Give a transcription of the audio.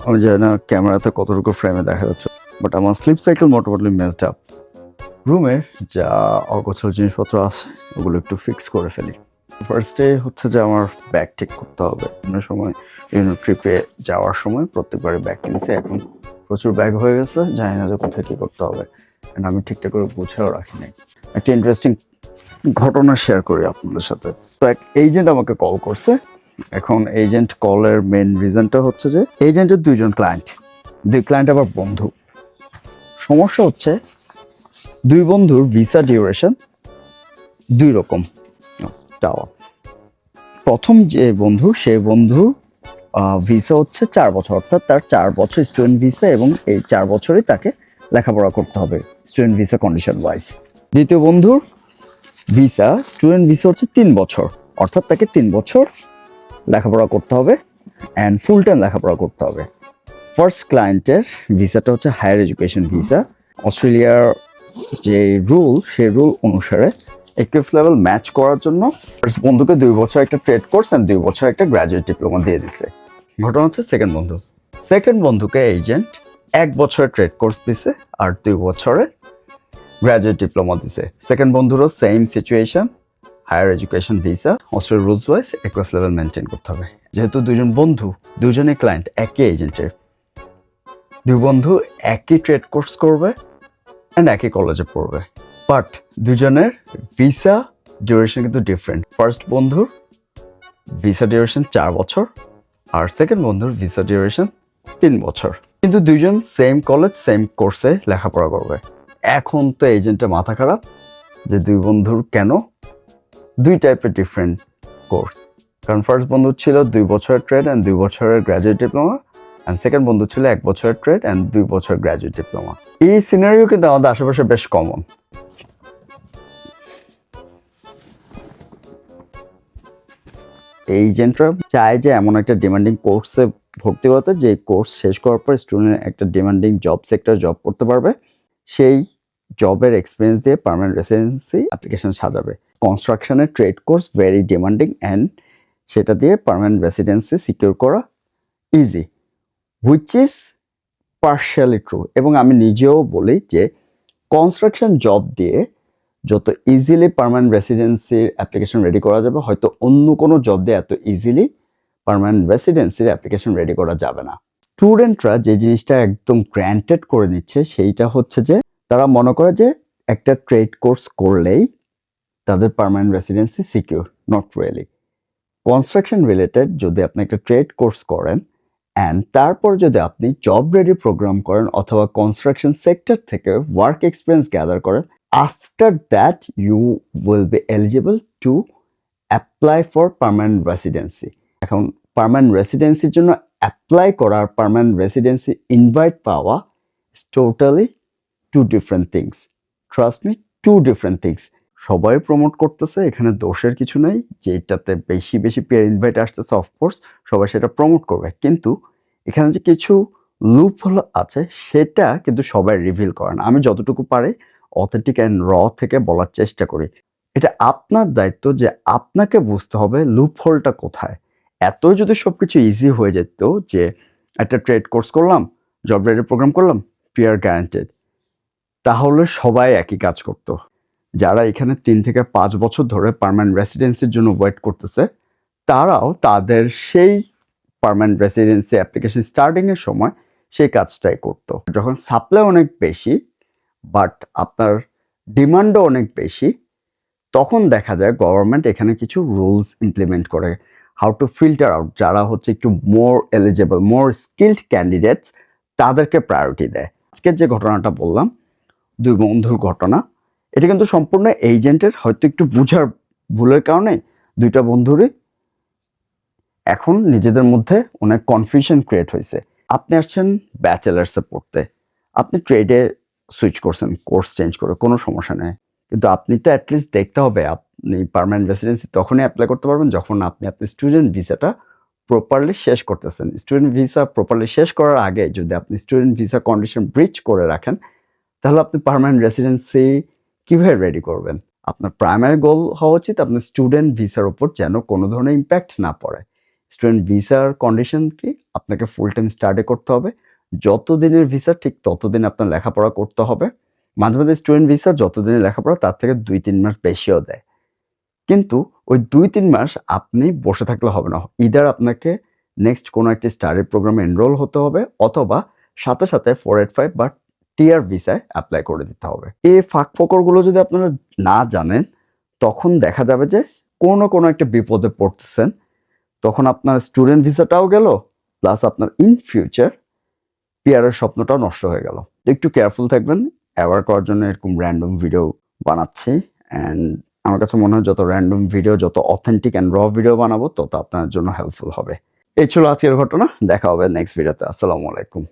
আমি জানি না ক্যামেরাতে কতটুকু ফ্রেমে দেখা যাচ্ছে, বাট আমার স্লিপ সাইকেল মোটামুটি মেজড আপ। রুমের যা অগোছালো জিনিসপত্র আছে ওগুলো একটু ফিক্স করে ফেলি। ফার্স্টে হচ্ছে যে আমার ব্যাগ ঠিক করতে হবে। বিভিন্ন সময় বিভিন্ন ট্রিপে যাওয়ার সময় প্রত্যেকবারে ব্যাগ কিনছি, এখন প্রচুর ব্যাগ হয়ে গেছে, জানি না যে কোথায় কী করতে হবে, and আমি ঠিকঠাক করে বুঝেও রাখি নাই। একটা ইন্টারেস্টিং ঘটনা শেয়ার করি আপনাদের সাথে। তো এক এজেন্ট আমাকে কল করছে। এখন এজেন্ট কলের মেন রিজনটা হচ্ছে যে এজেন্টের দুই ক্লায়েন্ট আবার বন্ধু। সমস্যা হচ্ছে দুই বন্ধুর ভিসা ডিউরেশন দুই রকম চাওয়া। প্রথম যে বন্ধু, সে বন্ধু ভিসা হচ্ছে 4 বছর, অর্থাৎ তার 4 বছর স্টুডেন্ট ভিসা এবং এই 4 বছরই তাকে লেখাপড়া করতে হবে স্টুডেন্ট ভিসা কন্ডিশন ওয়াইজ। দ্বিতীয় বন্ধুর ভিসা স্টুডেন্ট ভিসা হচ্ছে 3 বছর, অর্থাৎ তাকে 3 বছর লেখাপড়া করতে হবে অ্যান্ড ফুল টাইম লেখাপড়া করতে হবে। ফার্স্ট ক্লায়েন্টের ভিসাটা হচ্ছে হায়ার এডুকেশন ভিসা। অস্ট্রেলিয়ার যে রুল, সেই রুল অনুসারে ইকুইফ লেভেল ম্যাচ করার জন্য ফার্স্ট বন্ধুকে 2 বছর একটা ট্রেড কোর্স অ্যান্ড 2 বছর একটা গ্র্যাজুয়েট ডিপ্লোমা দিয়ে দিছে। ঘটনা হচ্ছে সেকেন্ড বন্ধুকে এজেন্ট 1 বছরের ট্রেড কোর্স দিছে আর 2 বছরের গ্র্যাজুয়েট ডিপ্লোমা দিছে। সেকেন্ড বন্ধুরও same situation, higher education visa. অস্ট্রেলিয়ার রুলস ওয়াইজ ইকুইফ লেভেল মেনটেন করতে হবে। যেহেতু দুজন বন্ধু, দুজনেই ক্লায়েন্ট একই এজেন্টের, দুই বন্ধু একই ট্রেড কোর্স করবে অ্যান্ড একই কলেজে পড়বে, বাট দুজনের ভিসা ডিউরেশন কিন্তু ডিফারেন্ট। ফার্স্ট বন্ধুর ভিসা ডিউরেশন 4 বছর আর সেকেন্ড বন্ধুর ভিসা ডিউরেশন 3 বছর, কিন্তু দুইজন সেম কলেজ সেম কোর্সে লেখাপড়া করবে। এখন তো এজেন্টের মাথা খারাপ যে দুই বন্ধুর কেন দুই টাইপের ডিফারেন্ট কোর্স। কারণ ফার্স্ট বন্ধু ছিল 2 বছরের ট্রেড অ্যান্ড 2 বছরের গ্র্যাজুয়েট ডিপ্লোমা, অ্যান্ড সেকেন্ড বন্ধু ছিল 1 বছরের ট্রেড অ্যান্ড 2 বছর গ্র্যাজুয়েট ডিপ্লোমা। এই সিনারিও কিন্তু আমাদের আশেপাশে বেশ কমন। এজেন্টরা চায় যে এমন একটা ডিমান্ডিং কোর্সে ভর্তি করতে, যে কোর্স শেষ করার পর স্টুডেন্ট একটা ডিমান্ডিং জব সেক্টর জব করতে পারবে, সেই জবের এক্সপিরিয়েন্স দিয়ে পার্মানেন্ট রেসিডেন্সি অ্যাপ্লিকেশন সাজাবে। কনস্ট্রাকশনের trade course very demanding and সেটা দিয়ে পার্মানেন্ট রেসিডেন্সি সিকিউর করা easy, which is partially true. এবং আমি নিজেও বলি যে কনস্ট্রাকশন জব দিয়ে যত ইজিলি পার্মানেন্ট রেসিডেন্সির অ্যাপ্লিকেশন রেডি করা যাবে, হয়তো অন্য কোনো জব দিয়ে এত ইজিলি পার্মানেন্ট রেসিডেন্সির অ্যাপ্লিকেশন রেডি করা যাবে না। স্টুডেন্টরা যে জিনিসটা একদম গ্র্যান্টেড করে নিচ্ছে সেইটা হচ্ছে যে তারা মনে করে যে একটা ট্রেড কোর্স করলেই তাদের permanent residency secure. Not really. Construction related যদি আপনি একটা ট্রেড কোর্স করেন অ্যান্ড তারপর যদি আপনি জব রেডি প্রোগ্রাম করেন অথবা কনস্ট্রাকশন সেক্টর থেকে ওয়ার্ক এক্সপিরিয়েন্স গ্যাদার করেন, after that you will be eligible to apply for permanent residency. এখন পার্মানেন্ট রেসিডেন্সির জন্য অ্যাপ্লাই করা আর পার্মানেন্ট রেসিডেন্সি ইনভাইট পাওয়া is totally two different things. Trust me, two different things. সবাই promote করতেছে, এখানে দোষের কিছু নেই। যেটাতে বেশি বেশি পেয়ার ইনভাইট আসতেছে অফকোর্স সবাই সেটা প্রমোট করবে, কিন্তু এখানে যে কিছু লুপ হোল আছে সেটা কিন্তু সবাই রিভিল করে না। আমি যতটুকু পারি অথেন্টিক অ্যান্ড র থেকে বলার চেষ্টা করি। এটা আপনার দায়িত্ব যে আপনাকে বুঝতে হবে লুপ হোলটা কোথায়। এতই যদি সবকিছু ইজি হয়ে যেত যে একটা ট্রেড কোর্স করলাম, জব রেডি প্রোগ্রাম করলাম, পিয়ার গ্যারান্টেড, তাহলে সবাই একই কাজ করতো। যারা এখানে 3 থেকে 5 বছর ধরে পার্মানেন্ট রেসিডেন্সির জন্য ওয়েট করতেছে, তারাও তাদের সেই পার্মানেন্ট রেসিডেন্সি অ্যাপ্লিকেশন স্টার্টিংয়ের সময় সেই কাজটাই করতো। যখন সাপ্লাই অনেক বেশি বাট আপনার ডিমান্ডও অনেক বেশি, তখন দেখা যায় গভর্নমেন্ট এখানে কিছু রুলস ইমপ্লিমেন্ট করে, হাউ টু ফিল্টার আউট যারা হচ্ছে একটু মোর এলিজেবল, মোর স্কিলড ক্যান্ডিডেটস, তাদেরকে প্রায়োরিটি দেয়। আজকের যে ঘটনাটা বললাম, দুই বন্ধুর ঘটনা, এটা কিন্তু সম্পূর্ণ এজেন্টের হয়তো একটু বুঝার ভুলের কারণে দুইটা বন্ধুরই এখন নিজেদের মধ্যে অনেক কনফিউশন ক্রিয়েট হয়েছে। আপনি আসছেন ব্যাচেলার্সে পড়তে, আপনি ট্রেডে সুইচ করছেন কোর্স চেঞ্জ করে, কোনো সমস্যা নেই, কিন্তু আপনি তো অ্যাটলিস্ট দেখতে হবে আপনি পার্মানেন্ট রেসিডেন্সি তখনই অ্যাপ্লাই করতে পারবেন যখন আপনি স্টুডেন্ট ভিসাটা প্রপারলি শেষ করতেছেন। স্টুডেন্ট ভিসা প্রপারলি শেষ করার আগে যদি আপনি স্টুডেন্ট ভিসা কন্ডিশন ব্রিচ করে রাখেন, তাহলে আপনি পার্মানেন্ট রেসিডেন্সি কীভাবে রেডি করবেন? আপনার প্রাইমারি গোল হওয়া উচিত আপনার স্টুডেন্ট ভিসার ওপর যেন কোনো ধরনের ইম্প্যাক্ট না পড়ে। স্টুডেন্ট ভিসার কন্ডিশন কি? আপনাকে ফুল টাইম স্টাডি করতে হবে। যত দিনের ভিসা ঠিক ততদিন আপনার লেখাপড়া করতে হবে। মাঝে, মাঝে স্টুডেন্ট ভিসা যতদিনের লেখাপড়া তার থেকে ২-৩ মাস বেশিও দেয়। কিন্তু ওই ২-৩ মাস আপনি বসে থাকলে হবে না। ইদার আপনাকে নেক্সট কোনো একটি স্টাডি প্রোগ্রামে এনরোল হতে হবে অথবা সাথে, সাথে 485 বা টিআর ভিসায় এপ্লাই করে দিতে হবে। এই ফাঁকফোকরগুলো যদি আপনারা না জানেন, তখন দেখা যাবে যে কোনো একটা বিপদে পড়তেছেন। তখন আপনার স্টুডেন্ট ভিসাটাও গেল, প্লাস আপনার ইন ফিউচার পিআর এর স্বপ্নটাও নষ্ট হয়ে গেল। একটু কেয়ারফুল থাকবেন। অ্যাওয়ার করার জন্য এরকম র‍্যান্ডম ভিডিও বানাচ্ছি। অ্যান্ড আমার কাছে মনে হয় যত র‍্যান্ডম ভিডিও, যত অথেন্টিক অ্যান্ড র ভিডিও বানাবো তত আপনার জন্য হেল্পফুল হবে। এই ছিল আজকের ঘটনা। দেখা হবে নেক্সট ভিডিওতে। আসসালামু আলাইকুম।